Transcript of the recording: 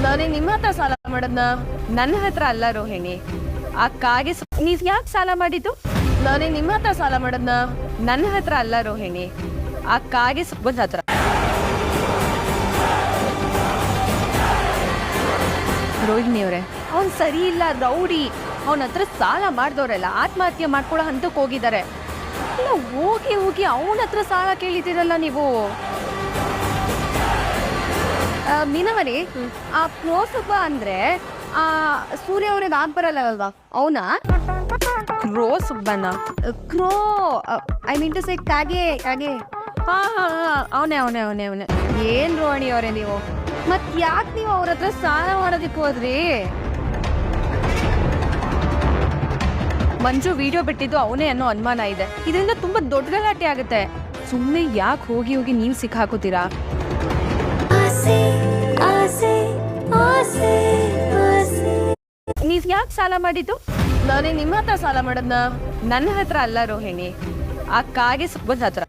ನಾನೇ ನಿಮ್ಮ ಹತ್ರ ಸಾಲ ಮಾಡದ್ನ? ನನ್ನ ಹತ್ರ ಅಲ್ಲ ರೋಹಿಣಿ, ಆ ಕಾಗೆ ನೀವ್ ಯಾಕೆ ಸಾಲ ಮಾಡಿದ್ದು? ನಾನೇ ನಿಮ್ಮ ಹತ್ರ ಸಾಲ ಮಾಡದ್ನ? ನನ್ನ ಹತ್ರ ಅಲ್ಲ ರೋಹಿಣಿ, ಆ ಕಾಗೆ ಸುಬ್ಬನ ಹತ್ರ. ರೋಹಿಣಿ ಅವರೇ, ಅವ್ನ್ ಸರಿ ಇಲ್ಲ, ರೌಡಿ. ಅವನ ಹತ್ರ ಸಾಲ ಮಾಡ್ದವ್ರೆಲ್ಲ ಆತ್ಮಹತ್ಯೆ ಮಾಡ್ಕೊಳ್ಳೋ ಹಂತಕ್ಕೆ ಹೋಗಿದ್ದಾರೆ. ಇಲ್ಲ, ಹೋಗಿ ಹೋಗಿ ಅವನ ಹತ್ರ ಸಾಲ ಕೇಳಿದ್ದೀರಲ್ಲ ನೀವು. ಮೀನವರಿ, ಆ ಕ್ರೋಸೊಬ್ಬ ಅಂದ್ರೆ ಆ ಸೂರ್ಯ ಅವ್ರಿಗೆ ಆಗ್ ಬರಲ್ಲ ಅಲ್ವಾ, ಅವನಾ? ಕ್ರೋಸೊಬ್ಬನ? ಕ್ರೋ ಐ ಮೀನ್ ಟು ಸೇ ಕಾಗೆ. ಕಾಗೆ, ಹಾ ಹಾ ಹಾ, ಅವನೇ ಅವನೇ ಅವನೇ ಅವನೇ. ಏನ್ ರೋಹಿಣಿ ಅವರೇ ನೀವು, ಮತ್ ಯಾಕೆ ನೀವು ಅವ್ರ ಹತ್ರ ಸಾಲ ಮಾಡೋದಕ್ಕೆ ಹೋದ್ರಿ? ಮಂಜು ವಿಡಿಯೋ ಬಿಟ್ಟಿದ್ದು ಅವನೇ ಅನ್ನೋ ಅನುಮಾನ ಇದೆ. ಇದರಿಂದ ತುಂಬಾ ದೊಡ್ಡ ಗಲಾಟೆ ಆಗುತ್ತೆ. ಸುಮ್ಮನೆ ಯಾಕೆ ಹೋಗಿ ಹೋಗಿ ನೀವು ಸಿಕ್ಕಾಕೋತೀರಾ? ನೀವ್ ಯಾಕೆ ಸಾಲ ಮಾಡಿದ್ದು? ನಾನೇ ನಿಮ್ಮ ಹತ್ರ ಸಾಲ ಮಾಡದ್ನ? ನನ್ನ ಹತ್ರ ಅಲ್ಲ ರೋಹಿಣಿ, ಆ ಕಾಗೆ ಸುಬ್ಬನ ಹತ್ರ.